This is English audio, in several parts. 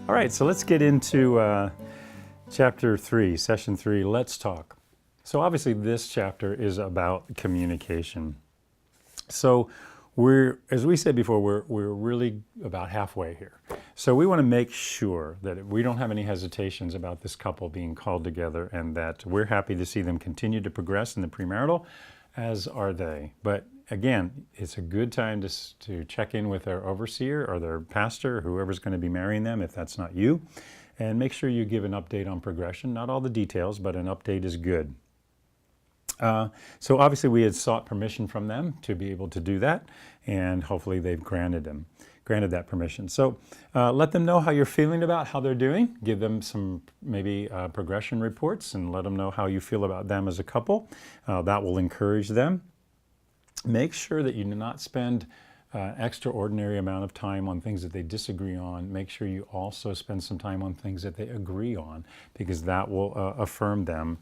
All right, so let's get into chapter 3, session 3, Let's Talk. So obviously this chapter is about communication. So as we said before, we're really about halfway here. So we want to make sure that we don't have any hesitations about this couple being called together, and that we're happy to see them continue to progress in the premarital, as are they. But again, it's a good time to check in with their overseer or their pastor, whoever's going to be marrying them, if that's not you, and make sure you give an update on progression. Not all the details, but an update is good. So obviously we had sought permission from them to be able to do that, and hopefully they've granted that permission. So let them know how you're feeling about how they're doing. Give them some maybe progression reports and let them know how you feel about them as a couple. That will encourage them. Make sure that you do not spend extraordinary amount of time on things that they disagree on. Make sure you also spend some time on things that they agree on, because that will affirm them.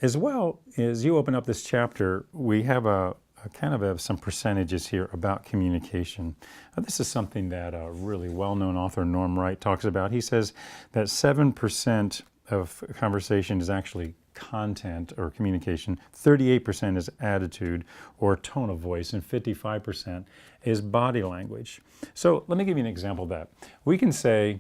As well, as you open up this chapter, we have a kind of some percentages here about communication. This is something that a really well-known author, Norm Wright, talks about. He says that 7% of conversation is actually content or communication, 38% is attitude or tone of voice, and 55% is body language. So let me give you an example of that. We can say,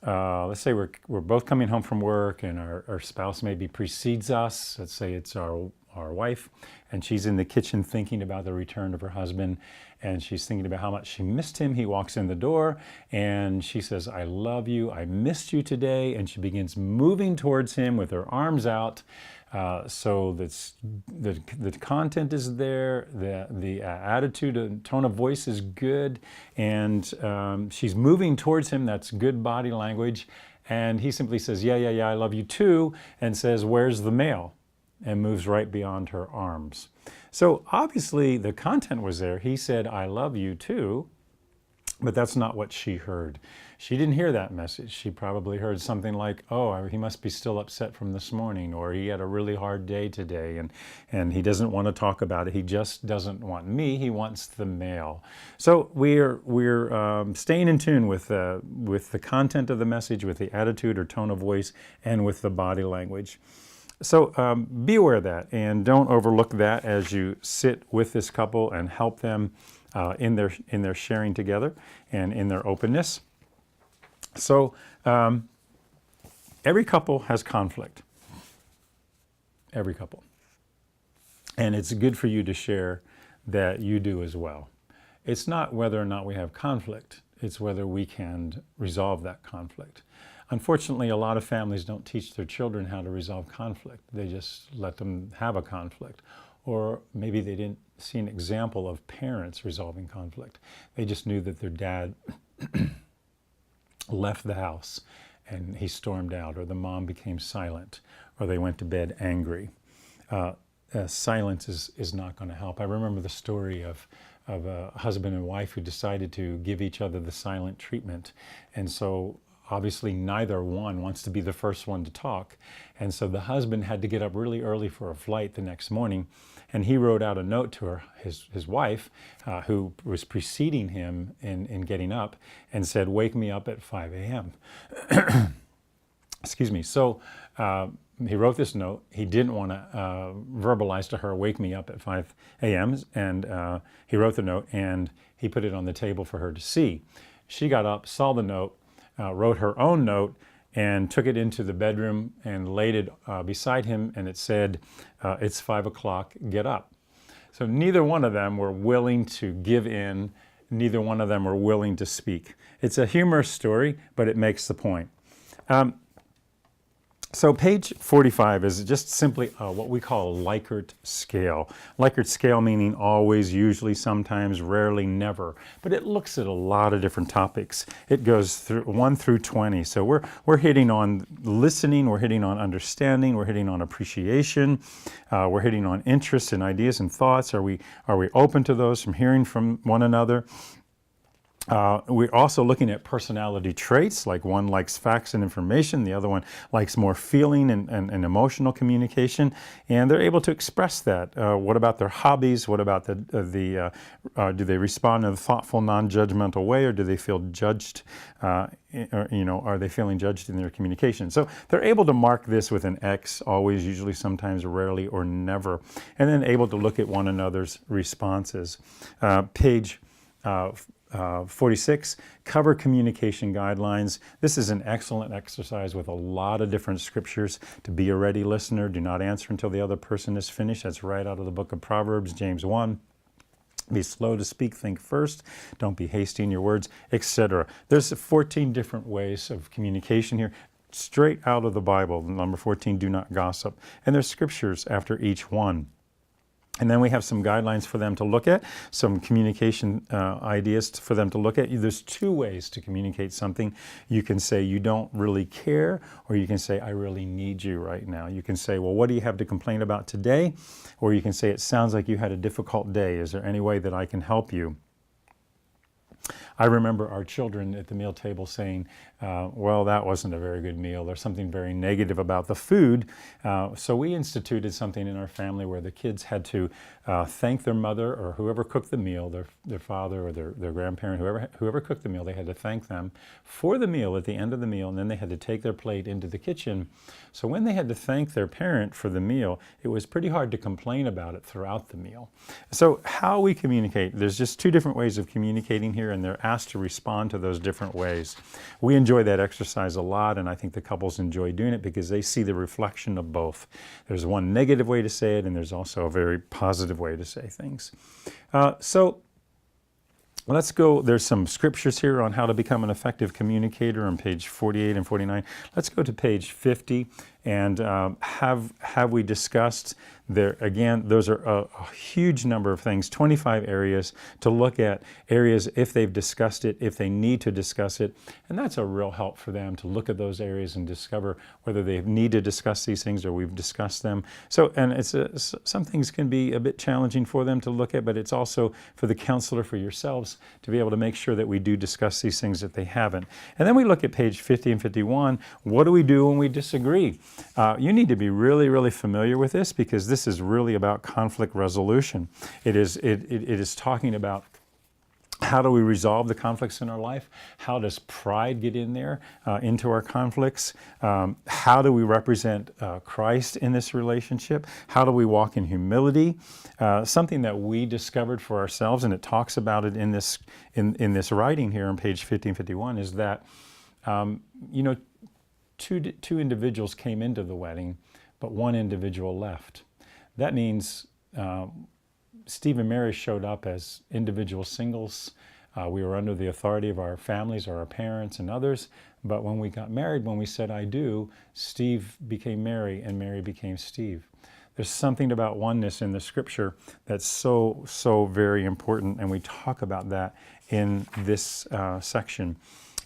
let's say we're both coming home from work, and our spouse maybe precedes us. Let's say it's our wife, and she's in the kitchen thinking about the return of her husband, and she's thinking about how much she missed him. He walks in the door, and she says, "I love you, I missed you today," and she begins moving towards him with her arms out. So the content is there, the attitude and tone of voice is good, and she's moving towards him. That's good body language. And he simply says, yeah, I love you too, and says, "Where's the mail?" and moves right beyond her arms. So obviously the content was there. He said, "I love you too," but that's not what she heard. She didn't hear that message. She probably heard something like, "Oh, he must be still upset from this morning," or "He had a really hard day today, and he doesn't want to talk about it. He just doesn't want me. He wants the mail." So we're staying in tune with the content of the message, with the attitude or tone of voice, and with the body language. So be aware of that, and don't overlook that as you sit with this couple and help them in their sharing together and in their openness. So every couple has conflict. Every couple. And it's good for you to share that you do as well. It's not whether or not we have conflict, it's whether we can resolve that conflict. Unfortunately, a lot of families don't teach their children how to resolve conflict. They just let them have a conflict. Or maybe they didn't see an example of parents resolving conflict. They just knew that their dad left the house and he stormed out, or the mom became silent, or they went to bed angry. Silence is not going to help. I remember the story of a husband and wife who decided to give each other the silent treatment. And so obviously neither one wants to be the first one to talk. And so the husband had to get up really early for a flight the next morning, and he wrote out a note to his wife, who was preceding him in getting up, and said, "Wake me up at 5 a.m. Excuse me. So he wrote this note. He didn't want to verbalize to her, "Wake me up at 5 a.m. And he wrote the note, and he put it on the table for her to see. She got up, saw the note, wrote her own note, and took it into the bedroom and laid it beside him, and it said, "It's 5 o'clock, get up." So neither one of them were willing to give in. Neither one of them were willing to speak. It's a humorous story, but it makes the point. So page 45 is just simply what we call a Likert scale. Likert scale meaning always, usually, sometimes, rarely, never. But it looks at a lot of different topics. It goes through 1 through 20. So we're hitting on listening, we're hitting on understanding, we're hitting on appreciation, we're hitting on interests and ideas and thoughts. Are we open to those, from hearing from one another? We're also looking at personality traits, like one likes facts and information, the other one likes more feeling and emotional communication, and they're able to express that. What about their hobbies? What about do they respond in a thoughtful, non-judgmental way, or do they feel judged? Are they feeling judged in their communication? So they're able to mark this with an X, always, usually, sometimes, rarely, or never, and then able to look at one another's responses. Page 46, cover communication guidelines. This is an excellent exercise with a lot of different scriptures. To be a ready listener, do not answer until the other person is finished. That's right out of the book of Proverbs, James 1. Be slow to speak, think first. Don't be hasty in your words, etc. There's 14 different ways of communication here, straight out of the Bible. Number 14, do not gossip. And there's scriptures after each one. And then we have some guidelines for them to look at, some communication ideas for them to look at. There's two ways to communicate something. You can say you don't really care, or you can say I really need you right now. You can say, well, what do you have to complain about today? Or you can say it sounds like you had a difficult day. Is there any way that I can help you? I remember our children at the meal table saying, well, that wasn't a very good meal. There's something very negative about the food. So we instituted something in our family where the kids had to thank their mother or whoever cooked the meal, their father or their grandparent, whoever cooked the meal, they had to thank them for the meal at the end of the meal, and then they had to take their plate into the kitchen. So when they had to thank their parent for the meal, it was pretty hard to complain about it throughout the meal. So how we communicate, there's just two different ways of communicating here, and they're asked to respond to those different ways. We enjoy that exercise a lot, and I think the couples enjoy doing it because they see the reflection of both. There's one negative way to say it, and there's also a very positive way to say things. So let's go, there's some scriptures here on how to become an effective communicator on page 48 and 49. Let's go to page 50 and have we discussed there, again, those are a huge number of things, 25 areas to look at, areas if they've discussed it, if they need to discuss it, and that's a real help for them to look at those areas and discover whether they need to discuss these things or we've discussed them. So, and some things can be a bit challenging for them to look at, but it's also for the counselor, for yourselves, to be able to make sure that we do discuss these things if they haven't. And then we look at page 50 and 51, what do we do when we disagree? You need to be really, really familiar with this because this is really about conflict resolution. It is talking about how do we resolve the conflicts in our life? How does pride get in there into our conflicts? How do we represent Christ in this relationship? How do we walk in humility? Something that we discovered for ourselves, and it talks about it in this writing here on page 50 and 51, is that two individuals came into the wedding, but one individual left. That means Steve and Mary showed up as individual singles. We were under the authority of our families or our parents and others, but when we got married, when we said I do, Steve became Mary and Mary became Steve. There's something about oneness in the scripture that's so very important, and we talk about that in this section.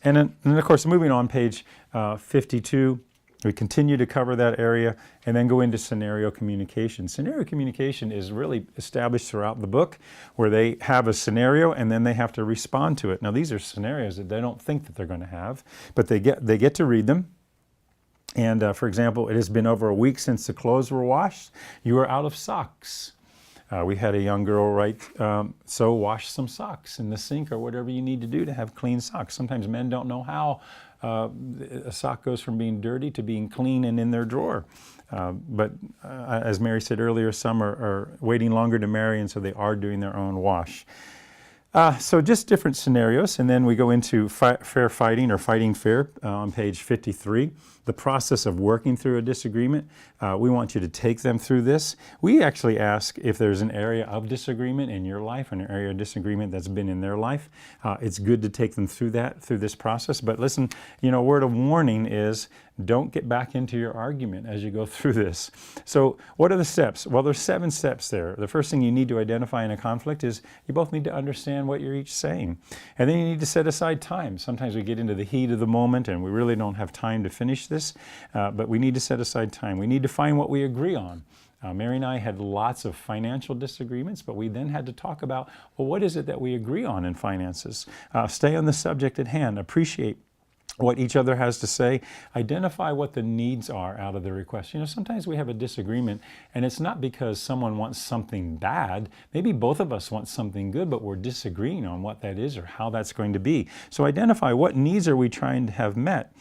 And then, of course, moving on, page 52, we continue to cover that area and then go into scenario communication. Scenario communication is really established throughout the book where they have a scenario and then they have to respond to it. Now, these are scenarios that they don't think that they're going to have, but they get to read them. And for example, it has been over a week since the clothes were washed. You are out of socks. We had a young girl write, so wash some socks in the sink or whatever you need to do to have clean socks. Sometimes men don't know how a sock goes from being dirty to being clean and in their drawer. But as Mary said earlier, some are waiting longer to marry, and so they are doing their own wash. So just different scenarios, and then we go into fair fighting or fighting fair on page 53. The process of working through a disagreement. We want you to take them through this. We actually ask if there's an area of disagreement in your life, an area of disagreement that's been in their life. It's good to take them through this process. But listen, word of warning is don't get back into your argument as you go through this. So what are the steps? Well, there's 7 steps there. The first thing you need to identify in a conflict is you both need to understand what you're each saying. And then you need to set aside time. Sometimes we get into the heat of the moment and we really don't have time to finish this, but we need to set aside time. We need to find what we agree on. Mary and I had lots of financial disagreements, but we then had to talk about, well, what is it that we agree on in finances? Stay on the subject at hand, appreciate what each other has to say, identify what the needs are out of the request. Sometimes we have a disagreement, and it's not because someone wants something bad. Maybe both of us want something good, but we're disagreeing on what that is or how that's going to be. So identify what needs are we trying to have met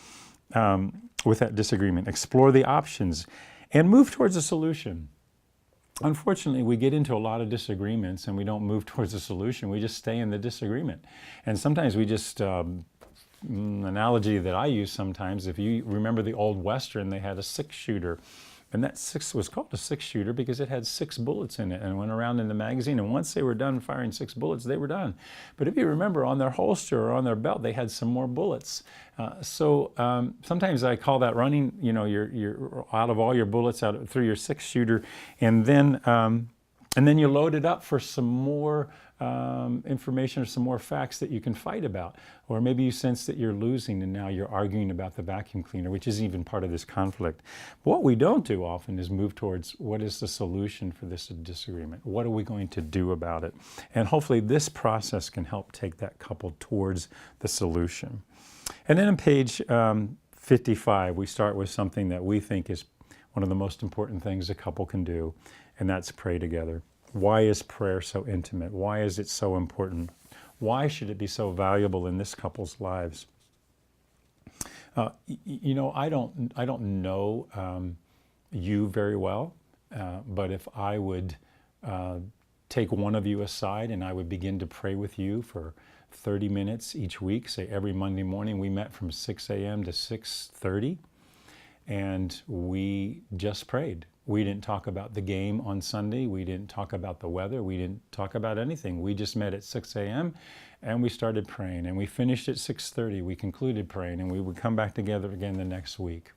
with that disagreement. Explore the options and move towards a solution. Unfortunately, we get into a lot of disagreements and we don't move towards a solution. We just stay in the disagreement. And sometimes we just analogy that I use sometimes, if you remember the old Western, they had a 6-shooter. And that 6 was called a 6-shooter because it had 6 bullets in it and went around in the magazine. And once they were done firing 6 bullets, they were done. But if you remember, on their holster or on their belt, they had some more bullets. Sometimes I call that running, you're out of all your bullets out through your 6-shooter. And then you load it up for some more information or some more facts that you can fight about. Or maybe you sense that you're losing and now you're arguing about the vacuum cleaner, which isn't even part of this conflict. But what we don't do often is move towards what is the solution for this disagreement? What are we going to do about it? And hopefully this process can help take that couple towards the solution. And then on page 55, we start with something that we think is one of the most important things a couple can do, and that's pray together. Why is prayer so intimate? Why is it so important? Why should it be so valuable in this couple's lives? I don't know you very well, but if I would take one of you aside and I would begin to pray with you for 30 minutes each week, say every Monday morning, we met from 6 a.m. to 6:30, and we just prayed. We didn't talk about the game on Sunday. We didn't talk about the weather. We didn't talk about anything. We just met at 6 a.m. and we started praying, and we finished at 6:30. We concluded praying, and we would come back together again the next week.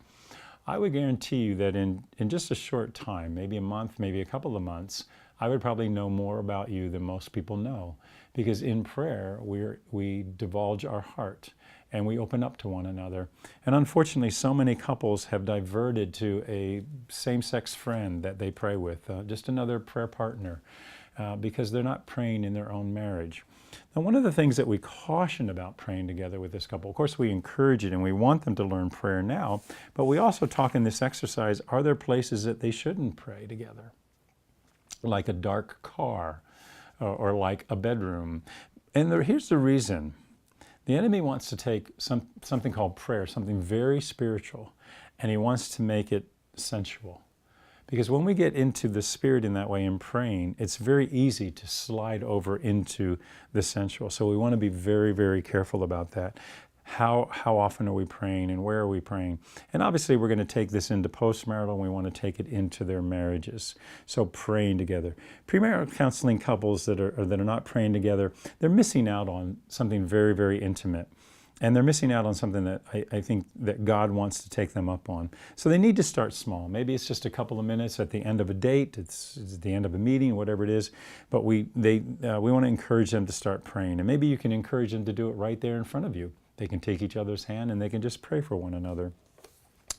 I would guarantee you that in just a short time, maybe a month, maybe a couple of months, I would probably know more about you than most people know, because in prayer, we divulge our heart and we open up to one another. And unfortunately, so many couples have diverted to a same-sex friend that they pray with, just another prayer partner, because they're not praying in their own marriage. Now, one of the things that we caution about praying together with this couple, of course, we encourage it and we want them to learn prayer now, but we also talk in this exercise, are there places that they shouldn't pray together? Like a dark car or like a bedroom. And here's the reason. The enemy wants to take something called prayer, something very spiritual, and he wants to make it sensual. Because when we get into the spirit in that way in praying, it's very easy to slide over into the sensual. So we want to be very, very careful about that. How often are we praying and where are we praying? And obviously we're going to take this into postmarital and we want to take it into their marriages. So praying together. Premarital counseling couples that are not praying together, they're missing out on something very, very intimate. And they're missing out on something that I think that God wants to take them up on. So they need to start small. Maybe it's just a couple of minutes at the end of a date, it's at the end of a meeting, whatever it is. But we want to encourage them to start praying. And maybe you can encourage them to do it right there in front of you. They can take each other's hand and they can just pray for one another.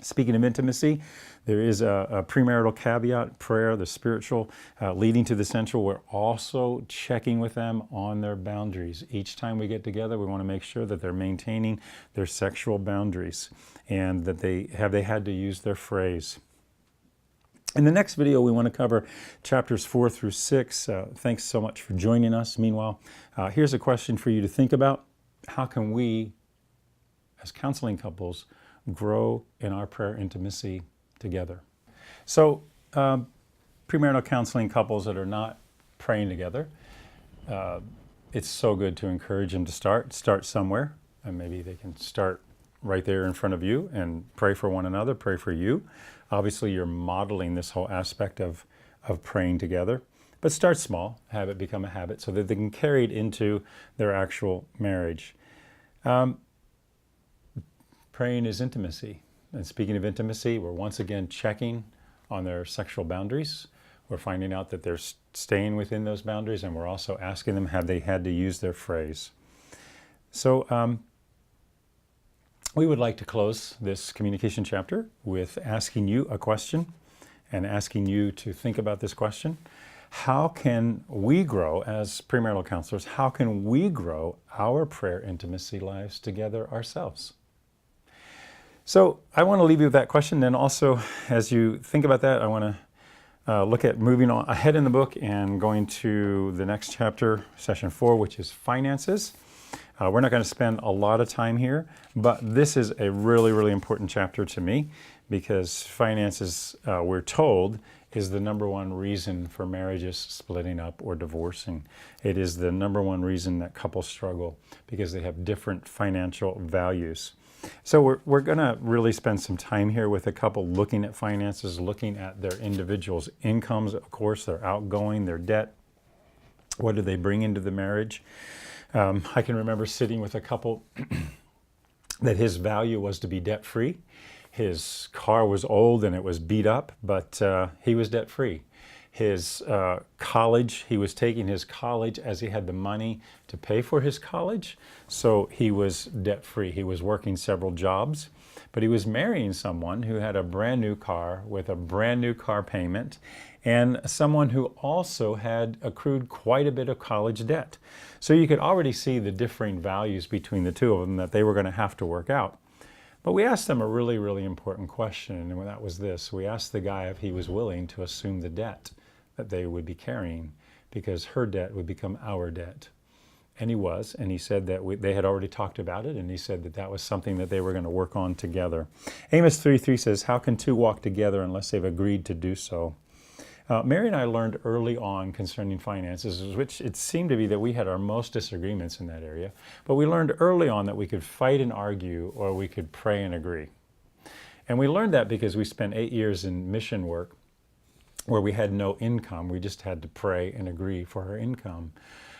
Speaking of intimacy, there is a premarital caveat, prayer, the spiritual, leading to the sensual. We're also checking with them on their boundaries. Each time we get together, we want to make sure that they're maintaining their sexual boundaries and that they had to use their phrase. In the next video, we want to cover chapters 4 through 6. Thanks so much for joining us. Meanwhile, here's a question for you to think about. How can we, as counseling couples, grow in our prayer intimacy together? So, premarital counseling couples that are not praying together, it's so good to encourage them to start somewhere, and maybe they can start right there in front of you and pray for one another, pray for you. Obviously, you're modeling this whole aspect of praying together, but start small, have it become a habit so that they can carry it into their actual marriage. Praying is intimacy. And speaking of intimacy, we're once again checking on their sexual boundaries. We're finding out that they're staying within those boundaries, and we're also asking them, have they had to use their phrase? So we would like to close this communication chapter with asking you a question. and asking you to think about this question. How can we grow as premarital counselors? How can we grow our prayer intimacy lives together ourselves? So I want to leave you with that question. Then also, as you think about that, I want to look at moving on ahead in the book and going to the next chapter, session 4, which is finances. We're not going to spend a lot of time here, but this is a really, really important chapter to me because finances, we're told, is the number one reason for marriages splitting up or divorcing. It is the number one reason that couples struggle because they have different financial values. So we're going to really spend some time here with a couple looking at finances, looking at their individuals' incomes, of course, their outgoing, their debt. What do they bring into the marriage? I can remember sitting with a couple that his value was to be debt-free. His car was old and it was beat up, but he was debt-free. His college, he was taking his college as he had the money to pay for his college, so he was debt-free. He was working several jobs, but he was marrying someone who had a brand new car with a brand new car payment and someone who also had accrued quite a bit of college debt. So you could already see the differing values between the two of them that they were going to have to work out. But we asked them a really, really important question, and that was this. We asked the guy if he was willing to assume the debt that they would be carrying because her debt would become our debt. And he was, and he said that they had already talked about it, and he said that that was something that they were going to work on together. Amos 3:3 says, "How can two walk together unless they've agreed to do so?" Mary and I learned early on concerning finances, which it seemed to be that we had our most disagreements in that area, but we learned early on that we could fight and argue or we could pray and agree. And we learned that because we spent 8 years in mission work where we had no income. We just had to pray and agree for our income.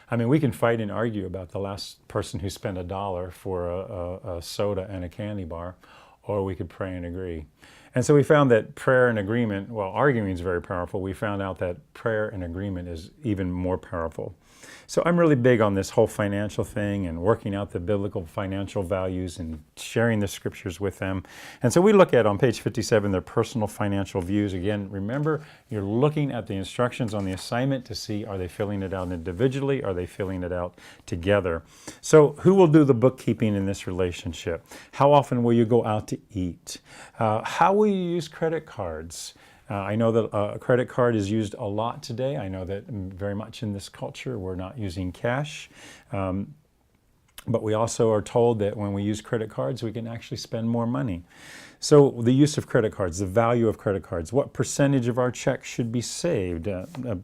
I mean, we can fight and argue about the last person who spent $1 for a soda and a candy bar, or we could pray and agree. And so we found that prayer and agreement, well, arguing is very powerful. We found out that prayer and agreement is even more powerful. So I'm really big on this whole financial thing and working out the biblical financial values and sharing the scriptures with them. And so we look at on page 57 their personal financial views. Again, remember, you're looking at the instructions on the assignment to see are they filling it out individually, are they filling it out together. So who will do the bookkeeping in this relationship? How often will you go out to eat? How will you use credit cards? I know that a credit card is used a lot today. I know that very much in this culture we're not using cash. But we also are told that when we use credit cards, we can actually spend more money. So the use of credit cards, the value of credit cards, what percentage of our checks should be saved?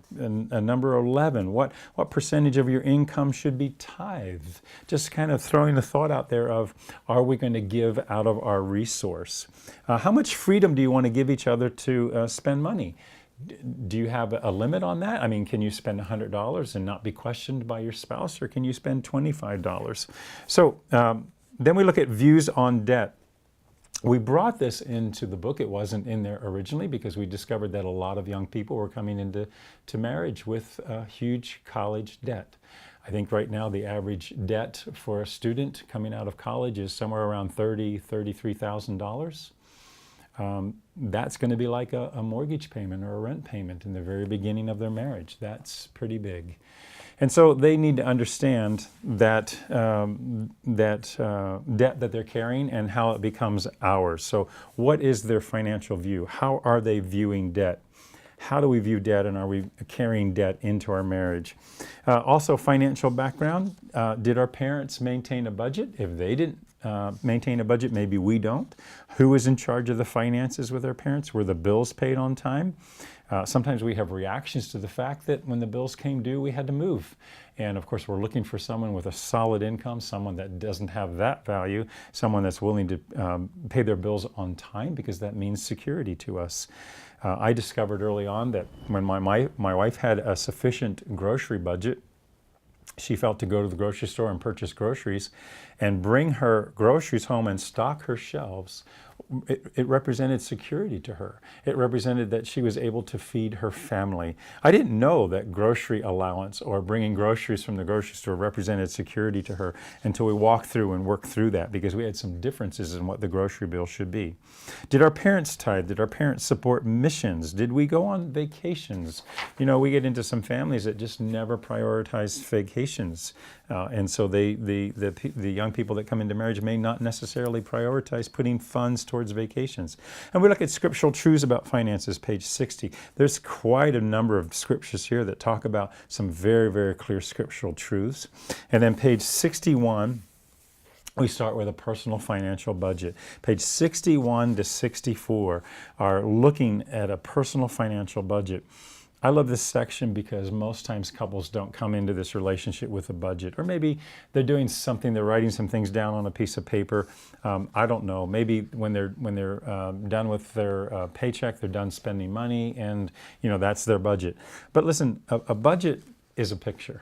Number 11, what percentage of your income should be tithed? Just kind of throwing the thought out there of, are we going to give out of our resource? How much freedom do you want to give each other to spend money? Do you have a limit on that? I mean, can you spend $100 and not be questioned by your spouse, or can you spend $25? So then we look at views on debt. We brought this into the book. It wasn't in there originally because we discovered that a lot of young people were coming into marriage with huge college debt. I think right now the average debt for a student coming out of college is somewhere around $30,000, $33,000. That's going to be like a mortgage payment or a rent payment in the very beginning of their marriage. That's pretty big. And so they need to understand that debt that they're carrying and how it becomes ours. So what is their financial view? How are they viewing debt? How do we view debt, and are we carrying debt into our marriage? Also, financial background. Did our parents maintain a budget? If they didn't maintain a budget, maybe we don't. Who was in charge of the finances with our parents? Were the bills paid on time? Sometimes we have reactions to the fact that when the bills came due, we had to move. And of course, we're looking for someone with a solid income, someone that doesn't have that value, someone that's willing to pay their bills on time, because that means security to us. I discovered early on that when my wife had a sufficient grocery budget, she felt to go to the grocery store and purchase groceries. and bring her groceries home and stock her shelves, it represented security to her. It represented that she was able to feed her family. I didn't know that grocery allowance or bringing groceries from the grocery store represented security to her until we walked through and worked through that, because we had some differences in what the grocery bill should be. Did our parents tithe? Did our parents support missions? Did we go on vacations? You know, we get into some families that just never prioritize vacations. And so the young people that come into marriage may not necessarily prioritize putting funds towards vacations. And we look at scriptural truths about finances, page 60. There's quite a number of scriptures here that talk about some very, very clear scriptural truths. And then page 61, we start with a personal financial budget. Page 61 to 64 are looking at a personal financial budget. I love this section because most times couples don't come into this relationship with a budget, or maybe they're doing something, they're writing some things down on a piece of paper. I don't know. Maybe when they're done with their paycheck, they're done spending money, and that's their budget. But listen, a budget is a picture.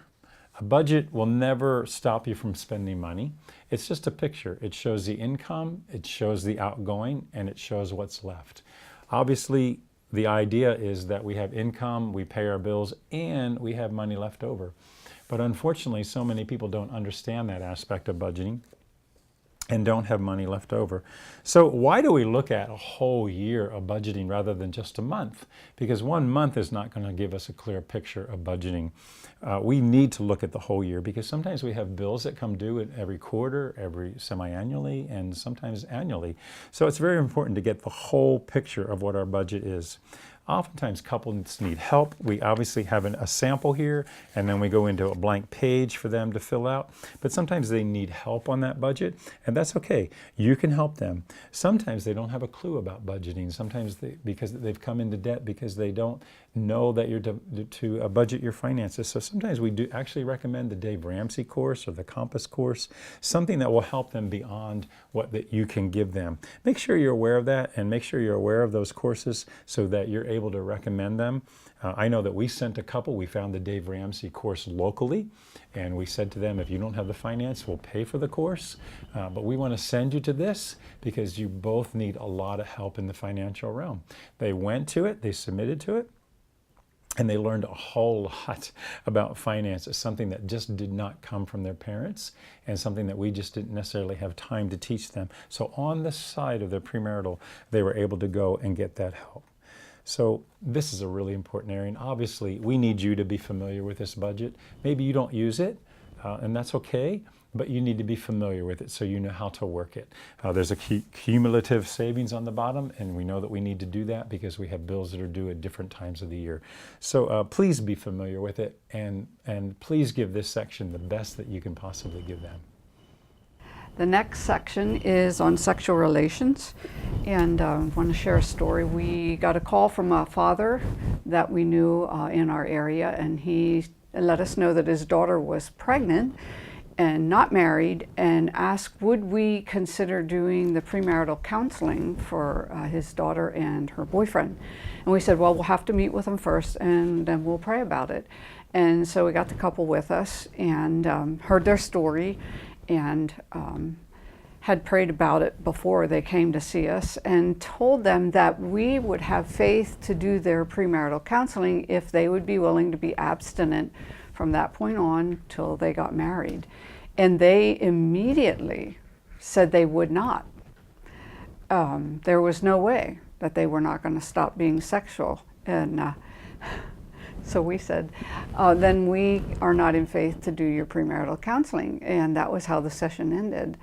A budget will never stop you from spending money. It's just a picture. It shows the income, it shows the outgoing, and it shows what's left. Obviously, the idea is that we have income, we pay our bills, and we have money left over. But unfortunately, so many people don't understand that aspect of budgeting and don't have money left over. So why do we look at a whole year of budgeting rather than just a month? Because 1 month is not going to give us a clear picture of budgeting. We need to look at the whole year, because sometimes we have bills that come due every quarter, every semi-annually, and sometimes annually. So it's very important to get the whole picture of what our budget is. Oftentimes couples need help. We obviously have a sample here, and then we go into a blank page for them to fill out. But sometimes they need help on that budget, and that's okay. You can help them. Sometimes they don't have a clue about budgeting. Sometimes because they've come into debt because they don't know that you're to budget your finances. So sometimes we do actually recommend the Dave Ramsey course or the Compass course, something that will help them beyond what that you can give them. Make sure you're aware of that, and make sure you're aware of those courses so that you're able to recommend them. I know that we sent a couple. We found the Dave Ramsey course locally, and we said to them, if you don't have the finance, we'll pay for the course, but we want to send you to this because you both need a lot of help in the financial realm. They went to it, they submitted to it, and they learned a whole lot about finances, something that just did not come from their parents, and something that we just didn't necessarily have time to teach them. So on the side of their premarital, they were able to go and get that help. So this is a really important area, and obviously we need you to be familiar with this budget. Maybe you don't use it, and that's okay, but you need to be familiar with it so you know how to work it. There's a cumulative savings on the bottom, and we know that we need to do that because we have bills that are due at different times of the year. So please be familiar with it, and please give this section the best that you can possibly give them. The next section is on sexual relations, and I want to share a story. We got a call from a father that we knew in our area, and he let us know that his daughter was pregnant and not married, and asked would we consider doing the premarital counseling for his daughter and her boyfriend. And we said, well, we'll have to meet with them first, and then we'll pray about it. And so we got the couple with us and heard their story, and had prayed about it before they came to see us, and told them that we would have faith to do their premarital counseling if they would be willing to be abstinent from that point on till they got married. And they immediately said they would not. There was no way that they were not going to stop being sexual. And so we said, then we are not in faith to do your premarital counseling. And that was how the session ended.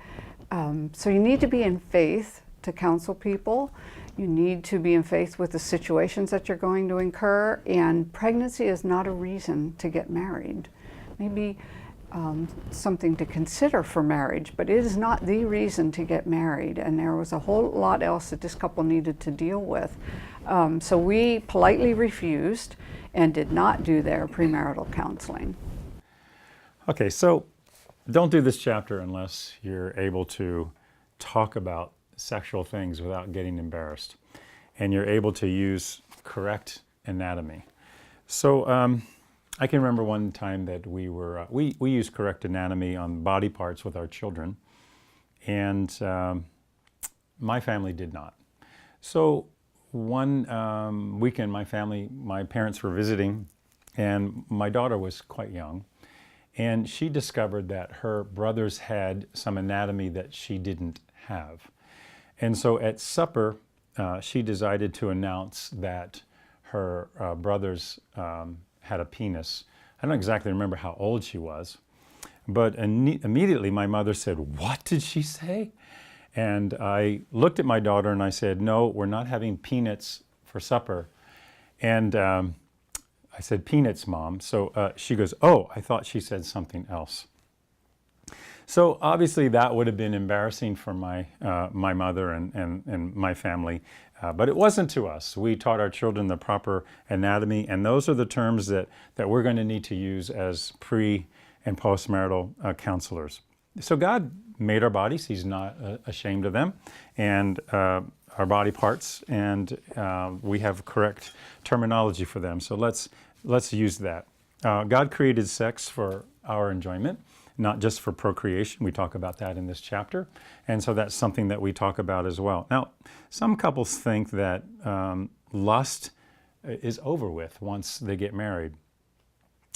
So you need to be in faith to counsel people. You need to be in faith with the situations that you're going to incur. And pregnancy is not a reason to get married. Maybe something to consider for marriage, but it is not the reason to get married. And there was a whole lot else that this couple needed to deal with. So we politely refused and did not do their premarital counseling. Okay, so don't do this chapter unless you're able to talk about sexual things without getting embarrassed, and you're able to use correct anatomy. So I can remember one time that we used correct anatomy on body parts with our children, and my family did not. So one weekend, my parents were visiting, and my daughter was quite young, and she discovered that her brothers had some anatomy that she didn't have. And so at supper, she decided to announce that her brothers had a penis. I don't exactly remember how old she was, but immediately my mother said, "What did she say?" And I looked at my daughter and I said, "No, we're not having peanuts for supper." And I said, "Peanuts, Mom." So she goes, "Oh, I thought she said something else." So obviously that would have been embarrassing for my mother and my family, but it wasn't to us. We taught our children the proper anatomy, and those are the terms that we're going to need to use as pre- and postmarital counselors. So God made our bodies. He's not ashamed of them, and our body parts, and we have correct terminology for them. So let's use that. God created sex for our enjoyment, not just for procreation. We talk about that in this chapter. And so that's something that we talk about as well. Now, some couples think that lust is over with once they get married.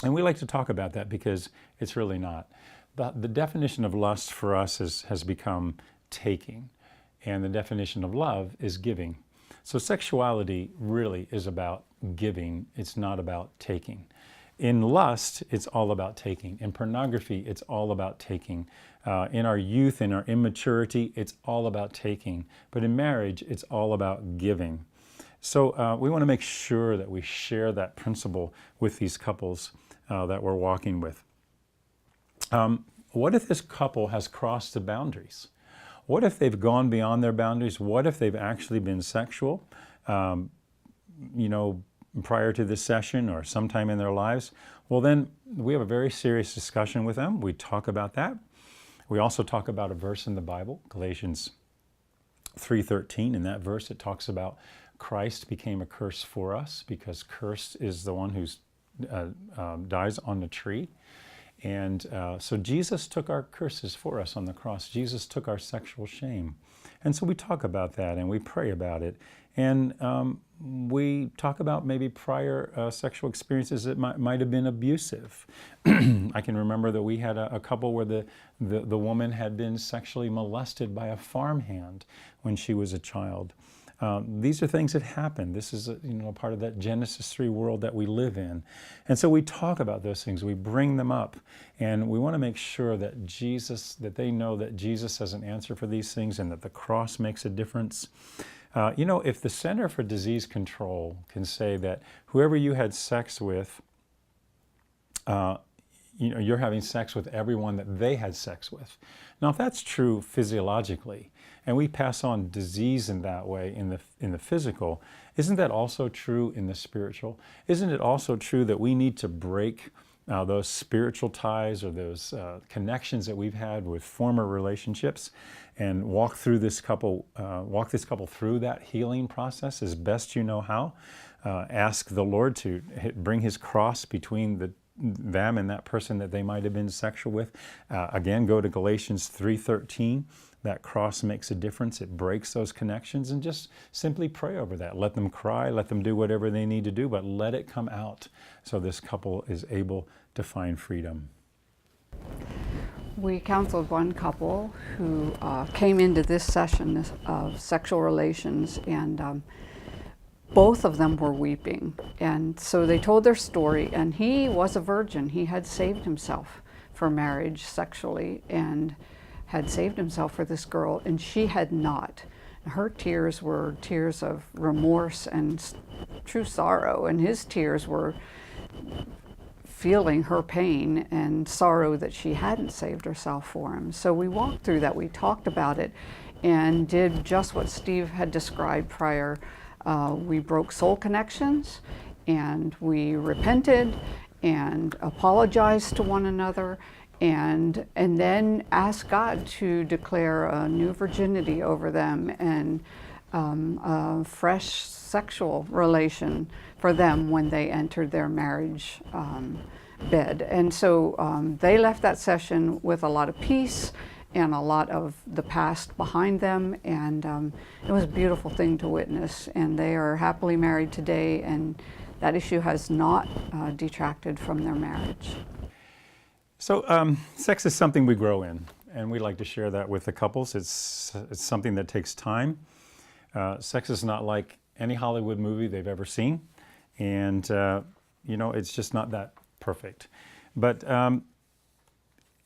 And we like to talk about that because it's really not. The definition of lust for us has become taking. And the definition of love is giving. So sexuality really is about giving. It's not about taking. In lust, it's all about taking. In pornography, it's all about taking. In our youth, in our immaturity, it's all about taking. But in marriage, it's all about giving. So we want to make sure that we share that principle with these couples that we're walking with. What if this couple has crossed the boundaries? What if they've gone beyond their boundaries? What if they've actually been sexual? Prior to this session or sometime in their lives, well then we have a very serious discussion with them. We talk about that. We also talk about a verse in the Bible, Galatians 3:13. In that verse it talks about Christ became a curse for us because cursed is the one who dies on the tree. And so Jesus took our curses for us on the cross. Jesus took our sexual shame. And so we talk about that and we pray about it. And we talk about maybe prior sexual experiences that might have been abusive. I can remember that we had a couple where the woman had been sexually molested by a farmhand when she was a child. These are things that happen. This is part of that Genesis 3 world that we live in. And so we talk about those things. We bring them up. And we want to make sure that they know that Jesus has an answer for these things and that the cross makes a difference. If the Center for Disease Control can say that whoever you had sex with, you're having sex with everyone that they had sex with. Now, if that's true physiologically, and we pass on disease in that way in the physical, isn't that also true in the spiritual? Isn't it also true that we need to break those spiritual ties or those connections that we've had with former relationships and walk this couple through that healing process as best you know how? Ask the Lord to bring His cross between them and that person that they might have been sexual with. Again, go to Galatians 3:13. That cross makes a difference. It breaks those connections, and just simply pray over that. Let them cry, let them do whatever they need to do, but let it come out so this couple is able to find freedom. We counseled one couple who came into this session of sexual relations, and both of them were weeping. And so they told their story, and he was a virgin. He had saved himself for marriage sexually and had saved himself for this girl, and she had not. Her tears were tears of remorse and true sorrow, and his tears were feeling her pain and sorrow that she hadn't saved herself for him. So we walked through that, we talked about it, and did just what Steve had described prior. We broke soul connections, and we repented and apologized to one another, and then asked God to declare a new virginity over them and a fresh sexual relation for them when they entered their marriage bed. And so they left that session with a lot of peace and a lot of the past behind them. And it was a beautiful thing to witness. And they are happily married today, and that issue has not detracted from their marriage. So sex is something we grow in, and we like to share that with the couples. It's something that takes time. Sex is not like any Hollywood movie they've ever seen, and it's just not that perfect. But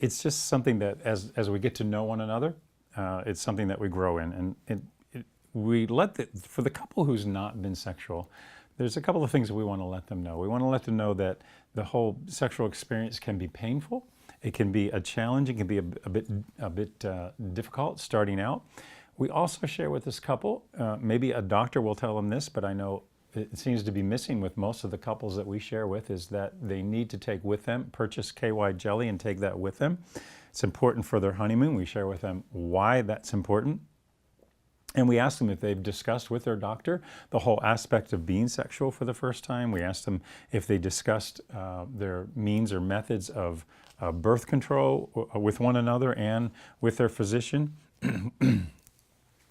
it's just something that, as we get to know one another, it's something that we grow in, and for the couple who's not been sexual, there's a couple of things that we want to let them know. We want to let them know that the whole sexual experience can be painful. It can be a challenge. It can be a bit difficult starting out. We also share with this couple, maybe a doctor will tell them this, but I know it seems to be missing with most of the couples that we share with, is that they need to take with them, purchase KY jelly and take that with them. It's important for their honeymoon. We share with them why that's important. And we ask them if they've discussed with their doctor the whole aspect of being sexual for the first time. We ask them if they discussed their means or methods of birth control with one another and with their physician.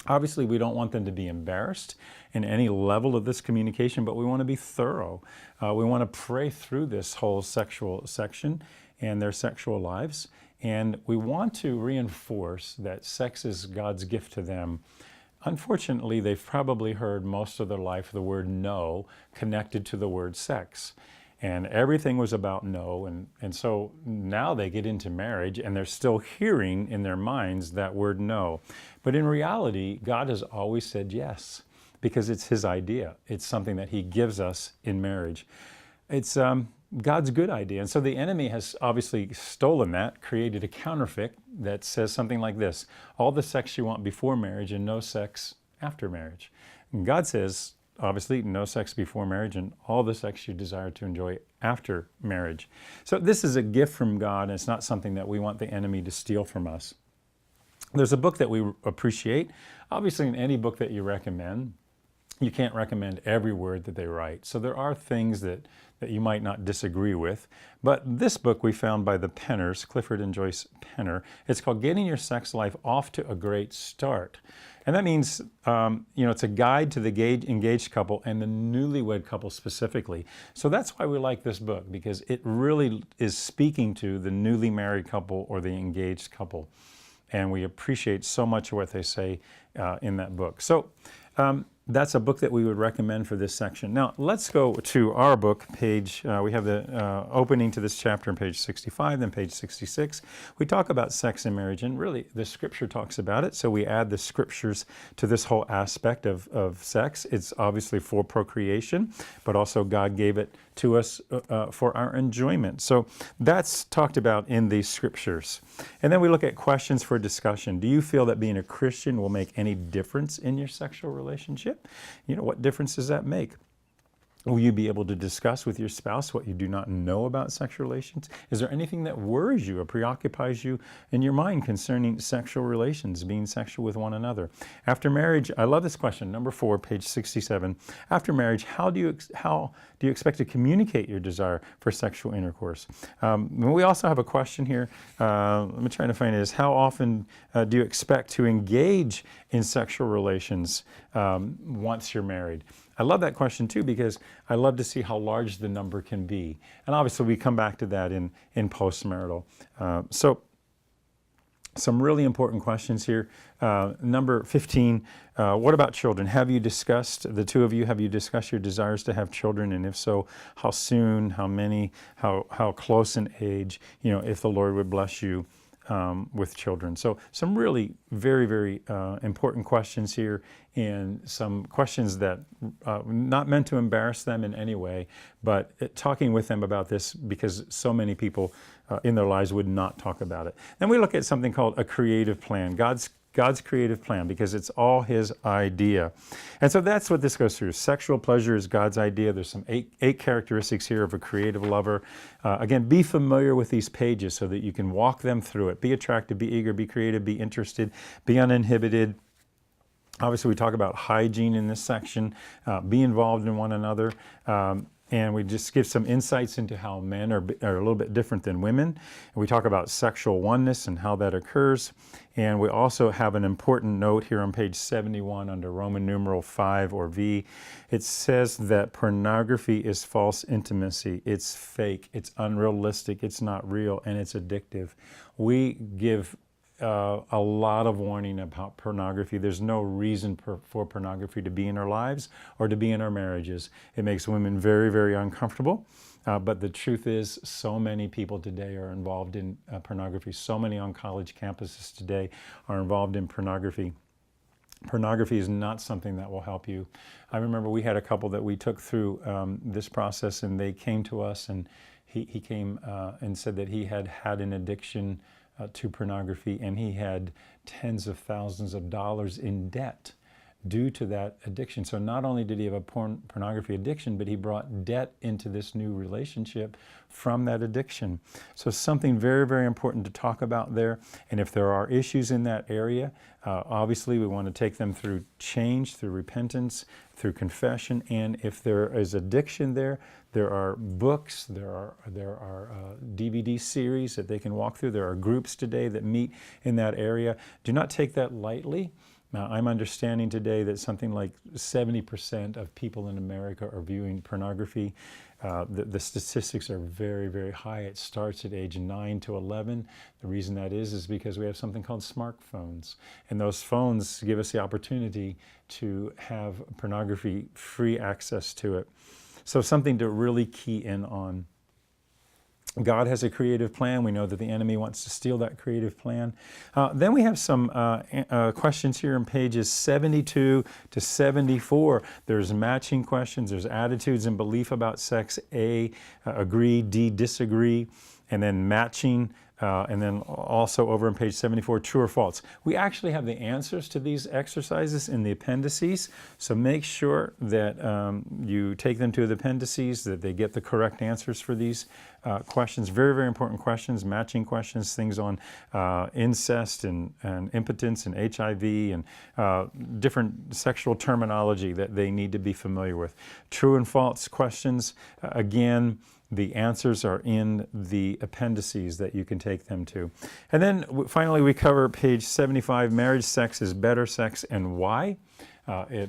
Obviously, we don't want them to be embarrassed in any level of this communication, but we want to be thorough. We want to pray through this whole sexual section and their sexual lives. And we want to reinforce that sex is God's gift to them. Unfortunately, they've probably heard most of their life the word no connected to the word sex. And everything was about no. And so now they get into marriage and they're still hearing in their minds that word no. But in reality, God has always said yes, because it's His idea. It's something that He gives us in marriage. It's God's good idea. And so the enemy has obviously stolen that, created a counterfeit that says something like this: all the sex you want before marriage and no sex after marriage. And God says, obviously, no sex before marriage and all the sex you desire to enjoy after marriage. So this is a gift from God, and it's not something that we want the enemy to steal from us. There's a book that we appreciate. Obviously, in any book that you recommend, you can't recommend every word that they write. So there are things that you might not disagree with. But this book we found by the Penners, Clifford and Joyce Penner. It's called Getting Your Sex Life Off to a Great Start. And that means, it's a guide to the engaged couple and the newlywed couple specifically. So that's why we like this book, because it really is speaking to the newly married couple or the engaged couple. And we appreciate so much of what they say in that book. So that's a book that we would recommend for this section. Now, let's go to our book page. We have the opening to this chapter on page 65, then page 66. We talk about sex and marriage, and really the scripture talks about it. So we add the scriptures to this whole aspect of sex. It's obviously for procreation, but also God gave it to us for our enjoyment. So that's talked about in these scriptures. And then we look at questions for discussion. Do you feel that being a Christian will make any difference in your sexual relationship? What difference does that make? Will you be able to discuss with your spouse what you do not know about sexual relations? Is there anything that worries you or preoccupies you in your mind concerning sexual relations, being sexual with one another? After marriage, I love this question, number 4, page 67. After marriage, how do you expect to communicate your desire for sexual intercourse? We also have a question here. Let me try to find it. Is how often do you expect to engage in sexual relations once you're married? I love that question too, because I love to see how large the number can be. And obviously we come back to that in postmarital. So some really important questions here. Number 15, what about children? The two of you, have you discussed your desires to have children? And if so, how soon, how many, how close in age, if the Lord would bless you with children. So some really very, very important questions here, and some questions that not meant to embarrass them in any way, but talking with them about this because so many people in their lives would not talk about it. Then we look at something called a creative plan. God's creative plan, because it's all His idea. And so that's what this goes through. Sexual pleasure is God's idea. There's some eight characteristics here of a creative lover. Again, be familiar with these pages so that you can walk them through it. Be attractive, be eager, be creative, be interested, be uninhibited. Obviously, we talk about hygiene in this section. Be involved in one another. and we just give some insights into how men are a little bit different than women. And we talk about sexual oneness and how that occurs. And we also have an important note here on page 71 under Roman numeral 5 or V. It says that pornography is false intimacy. It's fake, it's unrealistic, it's not real, and it's addictive. We give a lot of warning about pornography. There's no reason for pornography to be in our lives or to be in our marriages. It makes women very, very uncomfortable. But the truth is, so many people today are involved in pornography. So many on college campuses today are involved in pornography. Pornography is not something that will help you. I remember we had a couple that we took through this process, and they came to us, and he came and said that he had had an addiction to pornography, and he had tens of thousands of dollars in debt due to that addiction. So not only did he have a pornography addiction, but he brought debt into this new relationship from that addiction. So something very, very important to talk about there. And if there are issues in that area, obviously we want to take them through change, through repentance, through confession. And if there is addiction there are books, there are DVD series that they can walk through. There are groups today that meet in that area. Do not take that lightly. Now, I'm understanding today that something like 70% of people in America are viewing pornography. The statistics are very, very high. It starts at age 9 to 11. The reason that is because we have something called smartphones. And those phones give us the opportunity to have pornography-free access to it. So something to really key in on. God has a creative plan. We know that the enemy wants to steal that creative plan. Then we have some questions here in pages 72 to 74. There's matching questions. There's attitudes and belief about sex. A, agree. D, disagree. And then matching. And then also over on page 74, true or false. We actually have the answers to these exercises in the appendices, so make sure that you take them to the appendices, that they get the correct answers for these questions. Very, very important questions, matching questions, things on incest and impotence and HIV and different sexual terminology that they need to be familiar with. True and false questions, again, the answers are in the appendices that you can take them to. And then finally we cover page 75, marriage sex is better sex and why.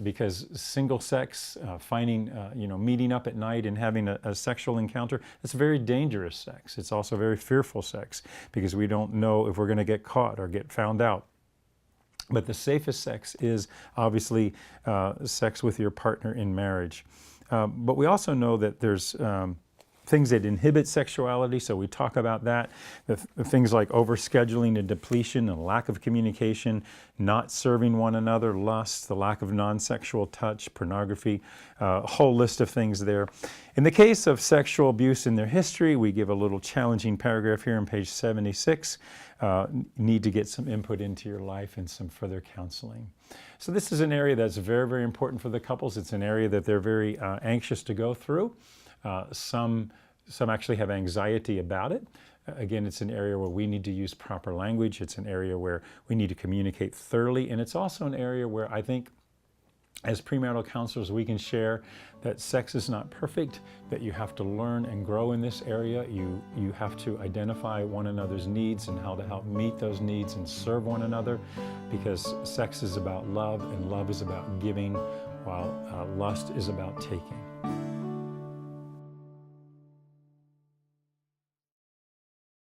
Because single sex, meeting up at night and having a sexual encounter, it's very dangerous sex. It's also very fearful sex because we don't know if we're going to get caught or get found out. But the safest sex is obviously sex with your partner in marriage. But we also know that there's things that inhibit sexuality, so we talk about that. The things like overscheduling and depletion and lack of communication, not serving one another, lust, the lack of non-sexual touch, pornography, a whole list of things there. In the case of sexual abuse in their history, we give a little challenging paragraph here on page 76. Need to get some input into your life and some further counseling. So this is an area that's very, very important for the couples. It's an area that they're very anxious to go through. Some actually have anxiety about it. Again, it's an area where we need to use proper language. It's an area where we need to communicate thoroughly. And it's also an area where I think as premarital counselors, we can share that sex is not perfect, that you have to learn and grow in this area. You have to identify one another's needs and how to help meet those needs and serve one another, because sex is about love and love is about giving, while lust is about taking.